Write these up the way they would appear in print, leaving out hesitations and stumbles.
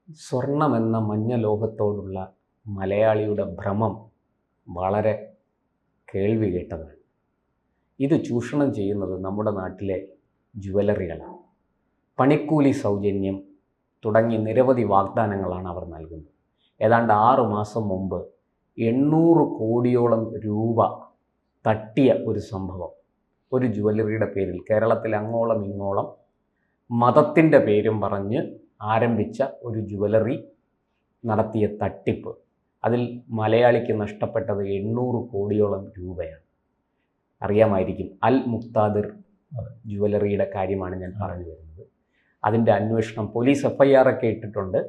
സ്വർണമെന്ന മഞ്ഞ ലോകത്തോടുള്ള മലയാളിയുടെ ഭ്രമം വളരെ കേൾവി കേട്ടതാണ്. ഇത് ചൂഷണം ചെയ്യുന്നത് നമ്മുടെ നാട്ടിലെ ജുവലറികളാണ്. പണിക്കൂലി സൗജന്യം തുടങ്ങി നിരവധി വാഗ്ദാനങ്ങളാണ് അവർ നൽകുന്നത്. ഏതാണ്ട് 6 മാസം മുമ്പ് 800 കോടിയോളം രൂപ തട്ടിയ ഒരു സംഭവം ഒരു ജുവലറിയുടെ പേരിൽ കേരളത്തിൽ അങ്ങോളം ഇങ്ങോളം മതത്തിൻ്റെ പേരും പറഞ്ഞ് ആരംഭിച്ച ഒരു ജുവലറി നടത്തിയ തട്ടിപ്പ്. അതിൽ മലയാളിക്ക് നഷ്ടപ്പെട്ടത് 800 കോടിയോളം രൂപയാണ്. അറിയാമായിരിക്കും, അൽ മുക്താദിർ ജുവലറിയുടെ കാര്യമാണ് ഞാൻ പറഞ്ഞു വരുന്നത്. അതിൻ്റെ അന്വേഷണം പോലീസ് FIR ഒക്കെ ഇട്ടിട്ടുണ്ട്,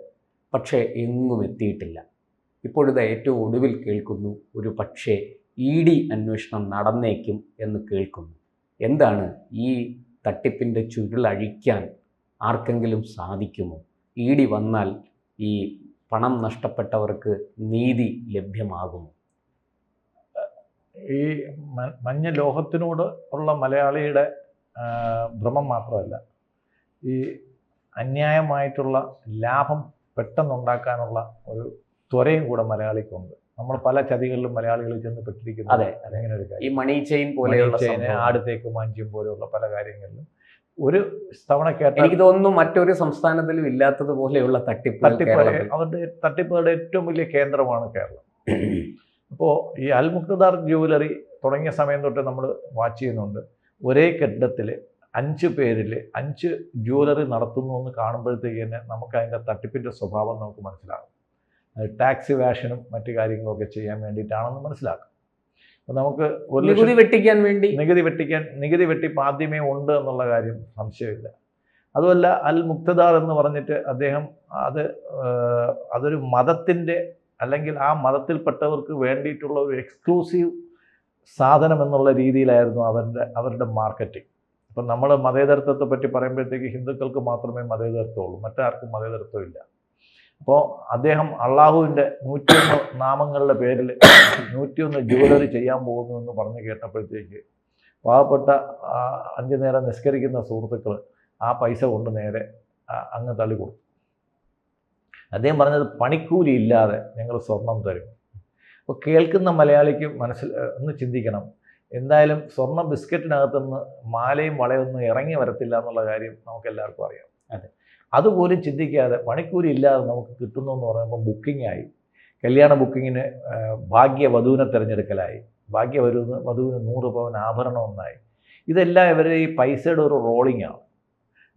പക്ഷേ എങ്ങും എത്തിയിട്ടില്ല. ഇപ്പോഴിത് ഏറ്റവും ഒടുവിൽ കേൾക്കുന്നു, ഒരു പക്ഷേ ED അന്വേഷണം നടന്നേക്കും എന്ന് കേൾക്കുന്നു. എന്താണ് ഈ തട്ടിപ്പിൻ്റെ ചുരുളഴിക്കാൻ ആർക്കെങ്കിലും സാധിക്കുമോ? ED വന്നാൽ ഈ പണം നഷ്ടപ്പെട്ടവർക്ക് നീതി ലഭ്യമാകുമോ? ഈ മഞ്ഞ ലോഹത്തിനോട് ഉള്ള മലയാളിയുടെ ഭ്രമം മാത്രമല്ല, ഈ അന്യായമായിട്ടുള്ള ലാഭം പെട്ടെന്നുണ്ടാക്കാനുള്ള ഒരു ത്വരയും കൂടെ മലയാളിക്കുണ്ട്. നമ്മൾ പല ചതികളിലും മലയാളികളിൽ ചെന്ന് പെട്ടിരിക്കുന്നു. അതെ, അങ്ങനെ ഒരു കാര്യം. ഈ മണി ചെയിൻ പോലെയുള്ള ആടുത്തേക്ക് മാഞ്ചും പോലെയുള്ള പല കാര്യങ്ങളിലും ഒരു തവണ കേട്ട, എനിക്ക് തോന്നുന്നു മറ്റൊരു സംസ്ഥാനത്തിലും ഇല്ലാത്തതുപോലെയുള്ള അവരുടെ തട്ടിപ്പുകളുടെ ഏറ്റവും വലിയ കേന്ദ്രമാണ് കേരളം. അപ്പോൾ ഈ അൽ മുക്തദാർ ജുവലറി തുടങ്ങിയ സമയം തൊട്ട് നമ്മൾ വാച്ച് ചെയ്യുന്നുണ്ട്. ഒരേ കെട്ടിടത്തിൽ 5 പേരിൽ 5 ജുവലറി നടത്തുന്നു എന്ന് കാണുമ്പോഴത്തേക്ക് തന്നെ നമുക്ക് അതിൻ്റെ തട്ടിപ്പിൻ്റെ സ്വഭാവം നമുക്ക് മനസ്സിലാകും. അത് ടാക്സ് ഇവാഷനും മറ്റു കാര്യങ്ങളൊക്കെ ചെയ്യാൻ വേണ്ടിയിട്ടാണെന്ന് മനസ്സിലാക്കും. അപ്പോൾ നമുക്ക് നികുതി വെട്ടിക്കാൻ വേണ്ടി നികുതി വെട്ടിപ്പ് ആദ്യമേ ഉണ്ട് എന്നുള്ള കാര്യം സംശയമില്ല. അതുമല്ല, അൽ മുക്തദാർ എന്ന് പറഞ്ഞിട്ട് അദ്ദേഹം അതൊരു മതത്തിൻ്റെ അല്ലെങ്കിൽ ആ മതത്തിൽപ്പെട്ടവർക്ക് വേണ്ടിയിട്ടുള്ള ഒരു എക്സ്ക്ലൂസീവ് സാധനം എന്നുള്ള രീതിയിലായിരുന്നു അവരുടെ മാർക്കറ്റിംഗ്. അപ്പം നമ്മൾ മതേതരത്വത്തെ പറ്റി പറയുമ്പോഴത്തേക്ക് ഹിന്ദുക്കൾക്ക് മാത്രമേ മതേതരത്വമുള്ളൂ, മറ്റാർക്കും മതേതരത്വം ഇല്ല. അപ്പോൾ അദ്ദേഹം അള്ളാഹുവിൻ്റെ 101 നാമങ്ങളുടെ പേരിൽ 101 ജുവലറി ചെയ്യാൻ പോകുന്നു എന്ന് പറഞ്ഞ് കേട്ടപ്പോഴത്തേക്ക് പാവപ്പെട്ട 5 നേരം നിസ്കരിക്കുന്ന സുഹൃത്തുക്കൾ ആ പൈസ കൊണ്ട് നേരെ അങ്ങ് തള്ളിക്കൊടുത്തു. അദ്ദേഹം പറഞ്ഞത് പണിക്കൂലി ഇല്ലാതെ ഞങ്ങൾ സ്വർണം തരും. അപ്പോൾ കേൾക്കുന്ന മലയാളിക്ക് ഒന്ന് ചിന്തിക്കണം, എന്തായാലും സ്വർണ്ണ ബിസ്ക്കറ്റിനകത്തുനിന്ന് മാലയും വളയൊന്നും ഇറങ്ങി വരത്തില്ല എന്നുള്ള കാര്യം നമുക്കെല്ലാവർക്കും അറിയാം. അതെ, അതുപോലും ചിന്തിക്കാതെ പണിക്കൂലി ഇല്ലാതെ നമുക്ക് കിട്ടുന്നു എന്ന് പറയുമ്പോൾ ബുക്കിംഗായി. കല്യാണ ബുക്കിങ്ങിന് ഭാഗ്യവധുവിനെ തിരഞ്ഞെടുക്കലായി. ഭാഗ്യവധുവിന് 100 പവൻ ആഭരണം ഒന്നായി. ഇതെല്ലാം ഇവരുടെ ഈ പൈസയുടെ ഒരു റോളിംഗാണ്.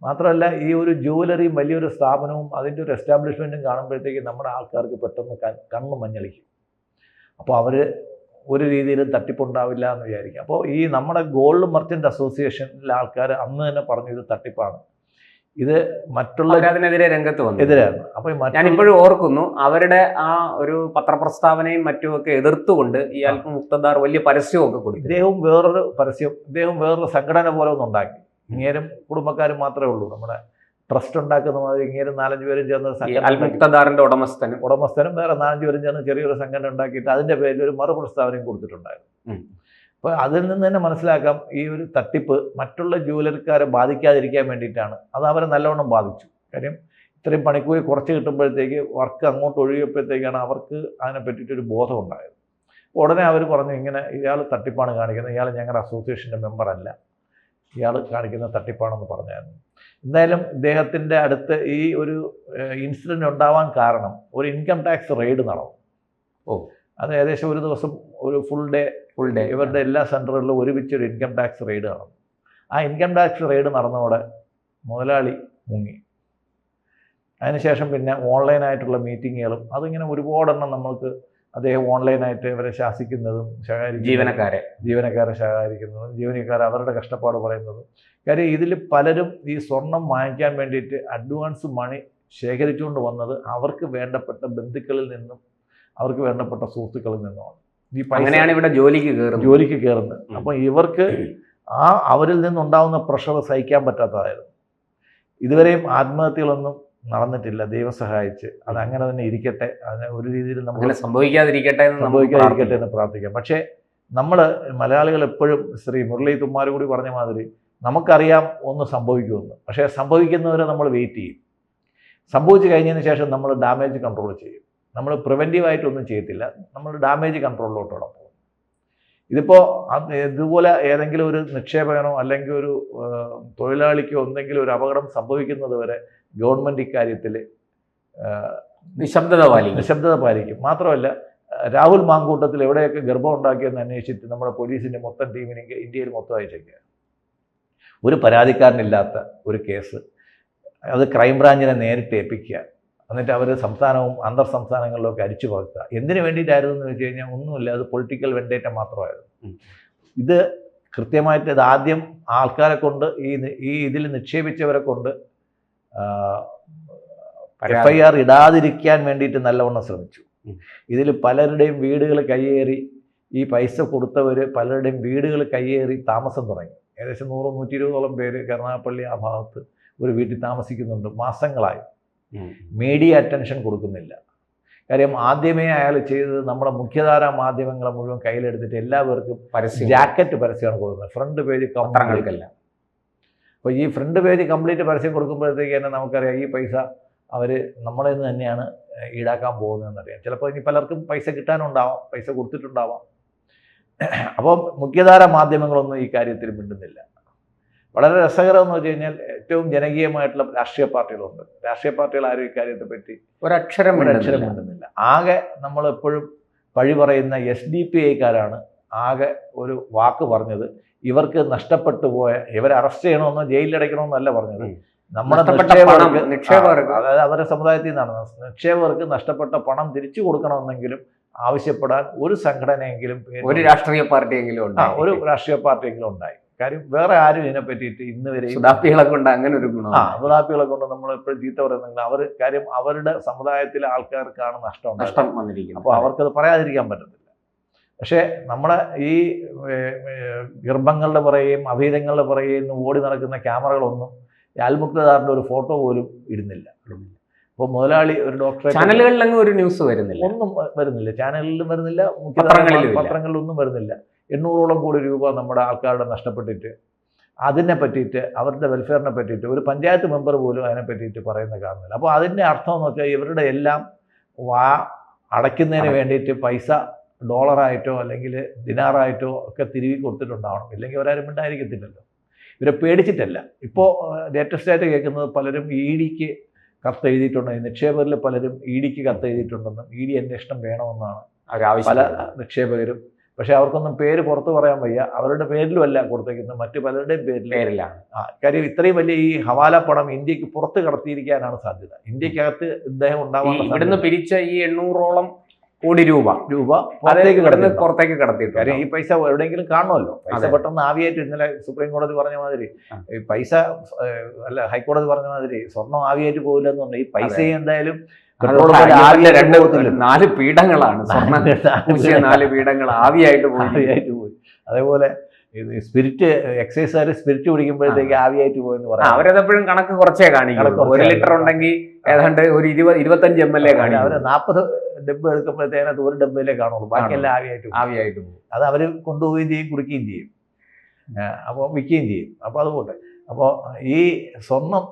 മാത്രമല്ല, ഈ ഒരു ജുവലറിയും വലിയൊരു സ്ഥാപനവും അതിൻ്റെ ഒരു എസ്റ്റാബ്ലിഷ്മെൻറ്റും കാണുമ്പോഴത്തേക്ക് നമ്മുടെ ആൾക്കാർക്ക് പെട്ടെന്ന് കണ്ണ് മഞ്ഞളിക്കും. അപ്പോൾ അവർ ഒരു രീതിയിലും തട്ടിപ്പുണ്ടാവില്ല എന്ന് വിചാരിക്കും. അപ്പോൾ ഈ നമ്മുടെ ഗോൾഡ് മർച്ചൻ്റ് അസോസിയേഷനിലെ ആൾക്കാർ അന്ന് തന്നെ പറഞ്ഞു ഇത് തട്ടിപ്പാണ്, ഇത് അതിനെതിരെ രംഗത്ത് വന്നു എതിരായിരുന്നു. അപ്പോൾ ഞാൻ ഇപ്പോഴും ഓർക്കുന്നു, അവരുടെ ആ ഒരു പത്രപ്രസ്താവനയും മറ്റുമൊക്കെ എതിർത്തുകൊണ്ട് ഈ അൽ മുക്തദാർ വലിയ പരസ്യമൊക്കെ കൊടുത്തു. ഇദ്ദേഹം വേറൊരു സംഘടന പോലെ ഒന്നും ഉണ്ടാക്കി. ഇങ്ങേരും കുടുംബക്കാരും മാത്രമേ ഉള്ളൂ. നമ്മുടെ ട്രസ്റ്റ് ഉണ്ടാക്കുന്ന മാതിരി ഇങ്ങേരും 4-5 പേരും ചേർന്ന് അൽ മുക്തദാറിന്റെ ഉടമസ്ഥനും വേറെ 4-5 പേരും ചേർന്ന് ചെറിയൊരു സംഘടന ഉണ്ടാക്കിയിട്ട് അതിൻ്റെ പേരിൽ ഒരു മറുപ്രസ്താവനയും കൊടുത്തിട്ടുണ്ടായിരുന്നു. അപ്പോൾ അതിൽ നിന്ന് തന്നെ മനസ്സിലാക്കാം, ഈ ഒരു തട്ടിപ്പ് മറ്റുള്ള ജുവലറിക്കാരെ ബാധിക്കാതിരിക്കാൻ വേണ്ടിയിട്ടാണ്. അത് അവരെ നല്ലവണ്ണം ബാധിച്ചു. കാര്യം ഇത്രയും പണിക്കൂലി കുറച്ച് കിട്ടുമ്പോഴത്തേക്ക് വർക്ക് അങ്ങോട്ട് ഒഴുകിയപ്പോഴത്തേക്കാണ് അവർക്ക് അതിനെ പറ്റിയിട്ടൊരു ബോധം ഉണ്ടായത്. ഉടനെ അവർ പറഞ്ഞു, ഇങ്ങനെ ഇയാൾ തട്ടിപ്പാണ് കാണിക്കുന്നത്, ഇയാൾ ഞങ്ങളുടെ അസോസിയേഷൻ്റെ മെമ്പറല്ല, ഇയാൾ കാണിക്കുന്ന തട്ടിപ്പാണെന്ന് പറഞ്ഞായിരുന്നു. എന്തായാലും ഇദ്ദേഹത്തിൻ്റെ അടുത്ത് ഈ ഒരു ഇൻസിഡൻറ്റ് ഉണ്ടാവാൻ കാരണം ഒരു ഇൻകം ടാക്സ് റെയ്ഡ് നടന്നു. അത് ഏകദേശം ഒരു ദിവസം ഒരു ഫുൾ ഡേ ഇവരുടെ എല്ലാ സെൻറ്ററുകളിലും ഒരുമിച്ചൊരു ഇൻകം ടാക്സ് റെയ്ഡ് നടന്നു. ആ ഇൻകം ടാക്സ് റെയ്ഡ് നടന്നതോടെ മുതലാളി മുങ്ങി. അതിനുശേഷം പിന്നെ ഓൺലൈനായിട്ടുള്ള മീറ്റിങ്ങുകളും അതിങ്ങനെ ഒരുപാടെണ്ണം നമ്മൾക്ക് അദ്ദേഹം ഓൺലൈനായിട്ട് ഇവരെ ശാസിക്കുന്നതും ജീവനക്കാരെ ശകാരിക്കുന്നതും ജീവനക്കാരെ അവരുടെ കഷ്ടപ്പാട് പറയുന്നതും. കാര്യം ഇതിൽ പലരും ഈ സ്വർണം വാങ്ങിക്കാൻ വേണ്ടിയിട്ട് അഡ്വാൻസ് മണി ശേഖരിച്ചുകൊണ്ട് വന്നത് അവർക്ക് വേണ്ടപ്പെട്ട ബന്ധുക്കളിൽ നിന്നും അവർക്ക് വേണ്ടപ്പെട്ട സുഹൃത്തുക്കളിൽ നിന്നുമാണ്. ഈ അങ്ങനെയാണ് ഇവിടെ ജോലിക്ക് കയറുന്നത്. അപ്പം ഇവർക്ക് അവരിൽ നിന്നുണ്ടാകുന്ന പ്രഷർ സഹിക്കാൻ പറ്റാത്തതായിരുന്നു. ഇതുവരെയും ആത്മഹത്യകളൊന്നും നടന്നിട്ടില്ല, ദൈവം സഹായിച്ച്. അത് അങ്ങനെ തന്നെ ഇരിക്കട്ടെ, അതിനെ ഒരു രീതിയിൽ നമ്മൾ സംഭവിക്കാതിരിക്കട്ടെ എന്ന് പ്രാർത്ഥിക്കാം. പക്ഷേ നമ്മൾ മലയാളികൾ എപ്പോഴും ശ്രീ മുരളി തുമ്മാർ കൂടി പറഞ്ഞ മാതിരി നമുക്കറിയാം ഒന്ന് സംഭവിക്കുമെന്ന്, പക്ഷേ സംഭവിക്കുന്നവരെ നമ്മൾ വെയിറ്റ് ചെയ്യും. സംഭവിച്ചു കഴിഞ്ഞതിന് ശേഷം നമ്മൾ ഡാമേജ് കൺട്രോൾ ചെയ്യും. നമ്മൾ പ്രിവെൻറ്റീവായിട്ടൊന്നും ചെയ്യത്തില്ല, നമ്മൾ ഡാമേജ് കൺട്രോളിലോട്ടാണ് പോകും. ഇതിപ്പോൾ ഇതുപോലെ ഏതെങ്കിലും ഒരു നിക്ഷേപകനോ അല്ലെങ്കിൽ ഒരു തൊഴിലാളിക്കോ എന്തെങ്കിലും ഒരു അപകടം സംഭവിക്കുന്നത് വരെ ഗവൺമെൻറ് ഇക്കാര്യത്തിൽ നിശബ്ദത പാലിക്കും. മാത്രമല്ല, രാഹുൽ മാങ്കൂട്ടത്തിൽ എവിടെയൊക്കെ ഗർഭം ഉണ്ടാക്കിയെന്ന് അന്വേഷിച്ചിട്ട് നമ്മുടെ പോലീസിൻ്റെ മൊത്തം ടീമിനെ ഇന്ത്യയിൽ മൊത്തം അയച്ചേക്കുക. ഒരു പരാതിക്കാരനില്ലാത്ത ഒരു കേസ് അത് ക്രൈംബ്രാഞ്ചിനെ നേരിട്ട് ഏൽപ്പിക്കുക, എന്നിട്ട് അവർ സംസ്ഥാനവും അന്തർ സംസ്ഥാനങ്ങളിലൊക്കെ അരിച്ചു പകർത്തുക. എന്തിനു വേണ്ടിയിട്ടായിരുന്നു എന്ന് വെച്ച് കഴിഞ്ഞാൽ ഒന്നുമില്ല, അത് പൊളിറ്റിക്കൽ വെണ്ടേറ്റ മാത്രമായിരുന്നു. ഇത് കൃത്യമായിട്ട് ഇത് ആദ്യം ആൾക്കാരെ കൊണ്ട് ഈ ഇതിൽ നിക്ഷേപിച്ചവരെ കൊണ്ട് FIR ഇടാതിരിക്കാൻ വേണ്ടിയിട്ട് നല്ലവണ്ണം ശ്രമിച്ചു. ഇതിൽ പലരുടെയും വീടുകൾ കയ്യേറി, ഈ പൈസ കൊടുത്തവർ പലരുടെയും വീടുകൾ കയ്യേറി താമസം തുടങ്ങി. ഏകദേശം 100-120ഓളം പേര് കരുനാഗപ്പള്ളി ആ ഭാഗത്ത് ഒരു വീട്ടിൽ താമസിക്കുന്നുണ്ട് മാസങ്ങളായി. മീഡിയ അറ്റൻഷൻ കൊടുക്കുന്നില്ല. കാര്യം ആദ്യമേ അയാൾ ചെയ്തത് നമ്മുടെ മുഖ്യധാരാ മാധ്യമങ്ങളെ മുഴുവൻ കയ്യിലെടുത്തിട്ട് എല്ലാവർക്കും ജാക്കറ്റ് പരസ്യമാണ് കൊടുക്കുന്നത്, ഫ്രണ്ട് പേജ് കംപ്ലീറ്റ്. അപ്പോൾ ഈ ഫ്രണ്ട് പേജ് കംപ്ലീറ്റ് പരസ്യം കൊടുക്കുമ്പോഴത്തേക്ക് തന്നെ നമുക്കറിയാം ഈ പൈസ അവർ നമ്മളെ നിന്ന് തന്നെയാണ് ഈടാക്കാൻ പോകുന്നതെന്നറിയാം. ചിലപ്പോൾ ഇനി പലർക്കും പൈസ കിട്ടാനുണ്ടാവാം, പൈസ കൊടുത്തിട്ടുണ്ടാവാം. അപ്പോൾ മുഖ്യധാര മാധ്യമങ്ങളൊന്നും ഈ കാര്യത്തിൽ മിണ്ടുന്നില്ല. വളരെ രസകരം എന്ന് വെച്ച് കഴിഞ്ഞാൽ ഏറ്റവും ജനകീയമായിട്ടുള്ള രാഷ്ട്രീയ പാർട്ടികളുണ്ട്. രാഷ്ട്രീയ പാർട്ടികൾ ആരും ഇക്കാര്യത്തെ പറ്റി ഒരക്ഷരം മിണ്ടുന്നില്ല. ആകെ നമ്മളെപ്പോഴും പഴി പറയുന്ന SDPIക്കാരാണ് ആകെ ഒരു വാക്ക് പറഞ്ഞത്. ഇവർക്ക് നഷ്ടപ്പെട്ടു പോയ, ഇവരെ അറസ്റ്റ് ചെയ്യണമെന്നോ ജയിലിലടയ്ക്കണമെന്നല്ല പറഞ്ഞത്, നമ്മുടെ നിക്ഷേപകർക്ക്, അതായത് അവരുടെ സമുദായത്തിൽ നിന്നാണ്, നിക്ഷേപകർക്ക് നഷ്ടപ്പെട്ട പണം തിരിച്ചു കൊടുക്കണമെന്നെങ്കിലും ആവശ്യപ്പെടാൻ ഒരു സംഘടനയെങ്കിലും, ഒരു രാഷ്ട്രീയ പാർട്ടിയെങ്കിലും ഉണ്ടായി. കാര്യം വേറെ ആരും ഇതിനെ പറ്റിയിട്ട് ഇന്ന് വരെ സുഡാപ്പികളെ കൊണ്ട് അങ്ങനെ ഒരു ഗുണം, സുഡാപ്പികളെ കൊണ്ട് നമ്മൾ എപ്പോഴും ചീത്ത പറയുന്നെങ്കിൽ അവർ കാര്യം അവരുടെ സമുദായത്തിലെ ആൾക്കാർക്കാണ് നഷ്ടം വന്നിരിക്കുന്നത്. അപ്പോൾ അവർക്കത് പറയാതിരിക്കാൻ പറ്റത്തില്ല. പക്ഷേ നമ്മുടെ ഈ ഗർഭങ്ങളുടെ പുറകെയും അഭീതങ്ങളുടെ പുറകെയും ഓടി നടക്കുന്ന ക്യാമറകളൊന്നും അൽമുക്തദാറിന്റെ ഒരു ഫോട്ടോ പോലും ഇടുന്നില്ല. അപ്പോൾ മുതലാളി ഒരു ഡോക്ടറെ, ചാനലുകളിലൊന്നും ഒരു ന്യൂസ് വരുന്നില്ല, ഒന്നും വരുന്നില്ല, ചാനലിലും വരുന്നില്ല, പത്രങ്ങളിലൊന്നും വരുന്നില്ല. 800ഓളം കോടി രൂപ നമ്മുടെ ആൾക്കാരുടെ നഷ്ടപ്പെട്ടിട്ട് അതിനെ പറ്റിയിട്ട്, അവരുടെ വെൽഫെയറിനെ പറ്റിയിട്ട് ഒരു പഞ്ചായത്ത് മെമ്പർ പോലും അതിനെ പറ്റിയിട്ട് പറയുന്നത് കാണുന്നില്ല. അപ്പോൾ അതിൻ്റെ അർത്ഥം എന്ന് വെച്ചാൽ ഇവരുടെ എല്ലാം അടയ്ക്കുന്നതിന് വേണ്ടിയിട്ട് പൈസ ഡോളറായിട്ടോ അല്ലെങ്കിൽ ദിനാറായിട്ടോ ഒക്കെ തിരികെ കൊടുത്തിട്ടുണ്ടാവണം. ഇല്ലെങ്കിൽ അവരാരും ഉണ്ടായിരിക്കത്തില്ലല്ലോ. ഇവരെ പേടിച്ചിട്ടല്ല. ഇപ്പോൾ ലേറ്റസ്റ്റ് ആയിട്ട് കേൾക്കുന്നത് പലരും EDക്ക് കത്ത് എഴുതിയിട്ടുണ്ടെന്ന്, നിക്ഷേപകരിൽ പലരും EDക്ക് കത്ത് എഴുതിയിട്ടുണ്ടെന്നും ED അന്വേഷണം വേണമെന്നാണ് പല നിക്ഷേപകരും. പക്ഷെ അവർക്കൊന്നും പേര് പുറത്ത് പറയാൻ വയ്യ. അവരുടെ പേരിലുമല്ല കൊടുത്തേക്കുന്നത്, മറ്റു പലരുടെയും പേരിലാണ്. കാര്യം ഇത്രയും വലിയ ഈ ഹവാല പണം ഇന്ത്യക്ക് പുറത്ത് കടത്തിയിരിക്കാനാണ് സാധ്യത. ഇന്ത്യക്കകത്ത് ഇദ്ദേഹം ഉണ്ടാവാൻ ഇവിടുന്ന് പിരിച്ച ഈ 800ഓളം കോടി രൂപ പുറത്തേക്ക് കടത്തിയിട്ട്, കാര്യം ഈ പൈസ എവിടെയെങ്കിലും കാണുമല്ലോ. പൈസ പെട്ടെന്ന് ആവിയായിട്ട്, ഇന്നലെ സുപ്രീം കോടതി പറഞ്ഞ മാതിരി ഈ പൈസ അല്ല ഹൈക്കോടതി പറഞ്ഞ മാതിരി സ്വർണം ആവിയായിട്ട് പോകില്ല എന്ന് പറഞ്ഞാൽ ഈ പൈസ എന്തായാലും 4 പീഠങ്ങളാണ്, 4 പീഠങ്ങൾ ആവിയായിട്ട് പോയി. അതേപോലെ സ്പിരിറ്റ് എക്സൈസുകാർ സ്പിരിറ്റ് കുടിക്കുമ്പോഴത്തേക്ക് ആവിയായിട്ട് പോയെന്ന് പറയാം. അവരതെപ്പോഴും കണക്ക് കുറച്ചേ കാണിക്കും. 1 ലിറ്റർ ഉണ്ടെങ്കിൽ ഏതാണ്ട് ഒരു 20-25 ml കാണിക്കും. അവര് 40 ഡബ്ബ് എടുക്കുമ്പോഴത്തേനകത്ത് 1 ഡബ്ബയിലേ കാണുള്ളൂ, ബാക്കിയെല്ലാം ആവിയായിട്ട് പോകും. അത് അവർ കൊണ്ടുപോവുകയും ചെയ്യും, കുടിക്കുകയും ചെയ്യും, അപ്പോൾ വിൽക്കുകയും ചെയ്യും. അപ്പോൾ അതുകൊണ്ട് അപ്പോൾ ഈ സ്വർണം,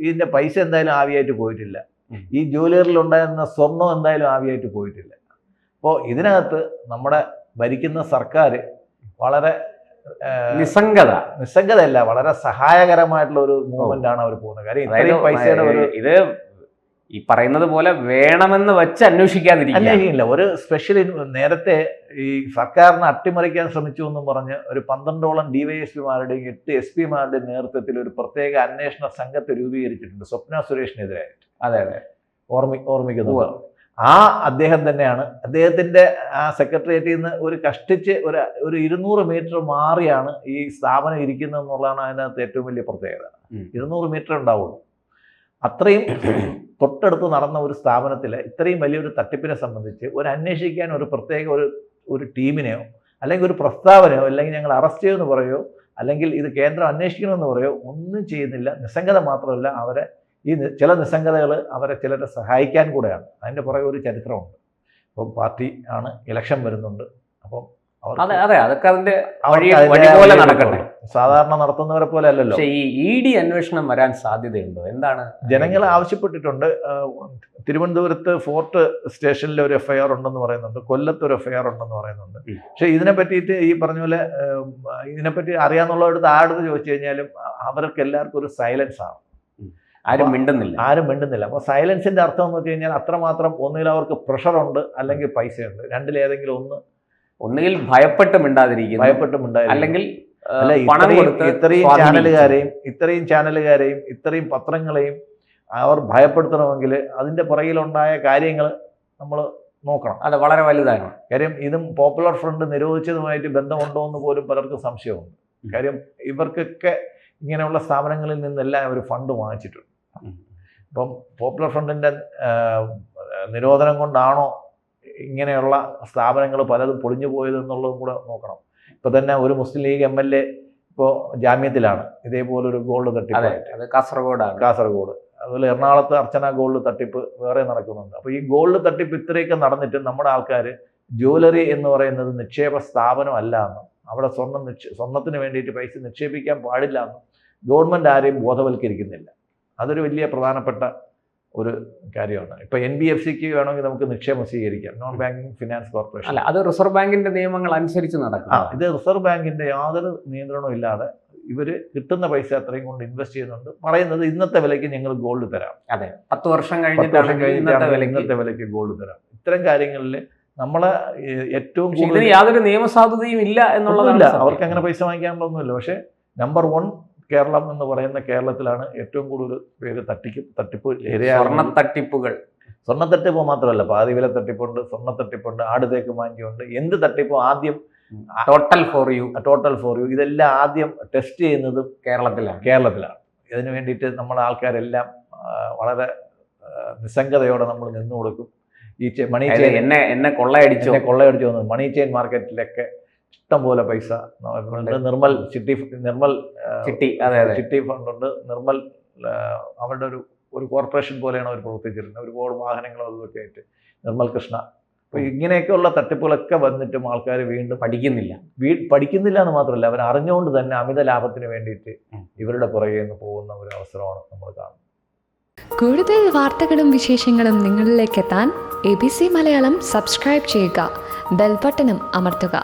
ഇതിൻ്റെ പൈസ എന്തായാലും ആവിയായിട്ട് പോയിട്ടില്ല. ഈ ജ്വല്ലറിയിലുണ്ടായിരുന്ന സ്വർണം എന്തായാലും ആവിയായിട്ട് പോയിട്ടില്ല. അപ്പോൾ ഇതിനകത്ത് നമ്മുടെ ഭരിക്കുന്ന സർക്കാർ വളരെ നിസ്സംഗതയല്ല, വളരെ സഹായകരമായിട്ടുള്ള ഒരു മൂവ്മെന്റ് ആണ് അവർ പോകുന്നത്. കാര്യം ഇത്രയും പൈസയുടെ ഇത് ഈ പറയുന്നത് പോലെ വേണമെന്ന് വെച്ച് അന്വേഷിക്കില്ല. ഒരു സ്പെഷ്യൽ നേരത്തെ ഈ സർക്കാരിനെ അട്ടിമറിക്കാൻ ശ്രമിച്ചു എന്നും പറഞ്ഞ് ഒരു 12ഓളം DYSPമാരുടെയും 8 SP-മാരുടെയും നേതൃത്വത്തിൽ ഒരു പ്രത്യേക അന്വേഷണ സംഘത്തെ രൂപീകരിച്ചിട്ടുണ്ട് സ്വപ്ന സുരേഷിനെതിരായിട്ട്. അതെ, ഓർമ്മിക്കുന്നു. അദ്ദേഹം തന്നെയാണ്, അദ്ദേഹത്തിന്റെ ആ സെക്രട്ടേറിയറ്റിൽ നിന്ന് ഒരു കഷ്ടിച്ച് ഒരു 200 മീറ്റർ മാറിയാണ് ഈ സ്ഥാപനം ഇരിക്കുന്നത് എന്നുള്ളതാണ് അതിനകത്ത് ഏറ്റവും വലിയ പ്രത്യേകത. 200 മീറ്റർ ഉണ്ടാവുള്ളൂ. അത്രയും തൊട്ടടുത്ത് നടന്ന ഒരു സ്ഥാപനത്തിൽ ഇത്രയും വലിയൊരു തട്ടിപ്പിനെ സംബന്ധിച്ച് അന്വേഷിക്കാൻ ഒരു പ്രത്യേക ഒരു ടീമിനെയോ അല്ലെങ്കിൽ ഒരു പ്രസ്താവനയോ അല്ലെങ്കിൽ ഞങ്ങൾ അറസ്റ്റ് ചെയ്യുമെന്ന് പറയുമോ അല്ലെങ്കിൽ ഇത് കേന്ദ്രം അന്വേഷിക്കണമെന്ന് പറയുമോ ഒന്നും ചെയ്യുന്നില്ല. നിസ്സംഗത മാത്രമല്ല, അവരെ ഈ ചില നിസ്സംഗതകൾ അവരെ ചിലരെ സഹായിക്കാൻ കൂടെയാണ്. അതിൻ്റെ പുറകെ ഒരു ചരിത്രമുണ്ട്. അപ്പം പാർട്ടി ആണ്, ഇലക്ഷൻ വരുന്നുണ്ട്, അപ്പം അതൊക്കെ അതിൻ്റെ വഴി പോലെ നടക്കട്ടെ. സാധാരണ നടത്തുന്നവരെ പോലെ അല്ലല്ലോ. പക്ഷേ ഈ ED അന്വേഷണം വരാൻ സാധ്യതയുണ്ടോ? എന്താണ് ജനങ്ങൾ ആവശ്യപ്പെട്ടിട്ടുണ്ട്. തിരുവനന്തപുരത്ത് ഫോർട്ട് സ്റ്റേഷനിൽ ഒരു FIR ഉണ്ടെന്ന് പറയുന്നുണ്ട്, കൊല്ലത്ത് ഒരു FIR ഉണ്ടെന്ന് പറയുന്നുണ്ട്. പക്ഷെ ഇതിനെ പറ്റിയിട്ട് ഈ പറഞ്ഞ പോലെ ഇതിനെപ്പറ്റി അറിയാന്നുള്ളവരുടെ ആടുത്ത് ചോദിച്ചു കഴിഞ്ഞാലും അവർക്ക് എല്ലാവർക്കും ഒരു സൈലൻസ് ആണ്. ആരും മിണ്ടുന്നില്ല. അപ്പോൾ സൈലൻസിന്റെ അർത്ഥം എന്ന് വെച്ച് കഴിഞ്ഞാൽ അത്രമാത്രം ഒന്നുകിൽ അവർക്ക് പ്രഷറുണ്ട് അല്ലെങ്കിൽ പൈസയുണ്ട്. രണ്ടിലേതെങ്കിലും ഒന്നുകിൽ ഭയപ്പെട്ട് മിണ്ടാതിരിക്കുന്നു, അല്ലെങ്കിൽ അല്ല, ഇത്രയും ചാനലുകാരെയും ഇത്രയും പത്രങ്ങളെയും അവർ ഭയപ്പെടുത്തണമെങ്കിൽ അതിന്റെ പുറകിലുണ്ടായ കാര്യങ്ങൾ നമ്മൾ നോക്കണം. അത് വളരെ വലുതാണ്. കാര്യം ഇതും പോപ്പുലർ ഫ്രണ്ട് നിരോധിച്ചതുമായിട്ട് ബന്ധമുണ്ടോ എന്ന് പോലും പലർക്കും സംശയമുണ്ട്. കാര്യം ഇവർക്കൊക്കെ ഇങ്ങനെയുള്ള സ്ഥാപനങ്ങളിൽ നിന്നെല്ലാം അവർ ഫണ്ട് വാങ്ങിച്ചിട്ടുണ്ട്. അപ്പം പോപ്പുലർ ഫ്രണ്ടിന്റെ നിരോധനം കൊണ്ടാണോ ഇങ്ങനെയുള്ള സ്ഥാപനങ്ങൾ പലതും പൊളിഞ്ഞു പോയതെന്നുള്ളതും കൂടെ നോക്കണം. ഇപ്പൊ തന്നെ ഒരു മുസ്ലിം ലീഗ് MLA ഇപ്പോൾ ജാമ്യത്തിലാണ് ഇതേപോലൊരു ഗോൾഡ് തട്ടിപ്പ്. കാസർഗോഡ്. അതുപോലെ എറണാകുളത്ത് അർച്ചന ഗോൾഡ് തട്ടിപ്പ് വേറെ നടക്കുന്നുണ്ട്. അപ്പോൾ ഈ ഗോൾഡ് തട്ടിപ്പ് ഇത്രയൊക്കെ നടന്നിട്ട് നമ്മുടെ ആൾക്കാർ ജ്വല്ലറി എന്ന് പറയുന്നത് നിക്ഷേപ സ്ഥാപനം അല്ല എന്നും അവിടെ സ്വർണ്ണത്തിന് വേണ്ടിയിട്ട് പൈസ നിക്ഷേപിക്കാൻ പാടില്ല എന്നും ഗവൺമെൻറ് ആരെയും ബോധവൽക്കരിക്കുന്നില്ല. അതൊരു വലിയ പ്രധാനപ്പെട്ട ഒരു കാര്യമാണ്. ഇപ്പൊ NBFCക്ക് വേണമെങ്കിൽ നമുക്ക് നിക്ഷേപം സ്വീകരിക്കാം, നോൺ ബാങ്കിങ് ഫിനാൻസ് കോർപ്പറേഷൻ. അല്ല, അത് റിസർവ് ബാങ്കിന്റെ നിയമങ്ങൾ അനുസരിച്ച് നടക്കും. ഇത് റിസർവ് ബാങ്കിന്റെ യാതൊരു നിയന്ത്രണവും ഇല്ലാതെ ഇവര് കിട്ടുന്ന പൈസ അത്രയും കൊണ്ട് ഇൻവെസ്റ്റ് ചെയ്യുന്നുണ്ട്. പറയുന്നത് ഇന്നത്തെ വിലയ്ക്ക് ഞങ്ങൾ ഗോൾഡ് തരാം. അതെ, 10 വർഷം കഴിഞ്ഞിട്ട് ഇന്നത്തെ വിലയ്ക്ക് ഗോൾഡ് തരാം. ഇത്തരം കാര്യങ്ങളിൽ നമ്മളെ ഏറ്റവും കൂടുതൽ യാതൊരു നിയമസാധുതയും ഇല്ല എന്നുള്ളതല്ല. അവർക്ക് അങ്ങനെ പൈസ വാങ്ങിക്കാനുള്ളതൊന്നുമില്ല. പക്ഷെ നമ്പർ 1 കേരളം എന്ന് പറയുന്ന കേരളത്തിലാണ് ഏറ്റവും കൂടുതൽ പേര് തട്ടിപ്പ് സ്വർണ്ണത്തട്ടിപ്പ് മാത്രമല്ല, പാതിവില തട്ടിപ്പുണ്ട്, സ്വർണ്ണത്തട്ടിപ്പുണ്ട്, ആടുതേക്ക് മാഞ്ചിയുണ്ട്. എന്ത് തട്ടിപ്പും ആദ്യം ടോട്ടൽ ഫോർ യു ഇതെല്ലാം ആദ്യം ടെസ്റ്റ് ചെയ്യുന്നത് കേരളത്തിലാണ്. ഇതിനു വേണ്ടിയിട്ട് നമ്മുടെ ആൾക്കാരെല്ലാം വളരെ നിസ്സംഗതയോടെ നമ്മൾ നിന്നു കൊടുക്കും. ഈ മണി ചെയിൻ എന്നെ കൊള്ളയടിച്ചു വന്നു. മണി ചെയിൻ മാർക്കറ്റിലൊക്കെ ഇഷ്ടംപോലെ പൈസ. നിർമ്മൽ ചിട്ടി ഫണ്ടുണ്ട്. നിർമ്മൽ അവരുടെ ഒരു കോർപ്പറേഷൻ പോലെയാണ് അവർ പ്രവർത്തിച്ചിരുന്നത്. ഒരുപാട് വാഹനങ്ങളും അതൊക്കെ ആയിട്ട് നിർമ്മൽ കൃഷ്ണ. അപ്പോൾ ഇങ്ങനെയൊക്കെയുള്ള തട്ടിപ്പുകളൊക്കെ വന്നിട്ടും ആൾക്കാർ വീണ്ടും പഠിക്കുന്നില്ല എന്ന് മാത്രമല്ല, അവർ അറിഞ്ഞുകൊണ്ട് തന്നെ അമിത ലാഭത്തിന് വേണ്ടിയിട്ട് ഇവരുടെ പുറകെ നിന്ന് പോകുന്ന ഒരു അവസരമാണ് നമ്മൾ കാണുന്നത്. കൂടുതൽ വാർത്തകളും വിശേഷങ്ങളും നിങ്ങളിലേക്ക് എത്താൻ ABC മലയാളം സബ്സ്ക്രൈബ് ചെയ്യുക, ബെൽ ബട്ടണും അമർത്തുക.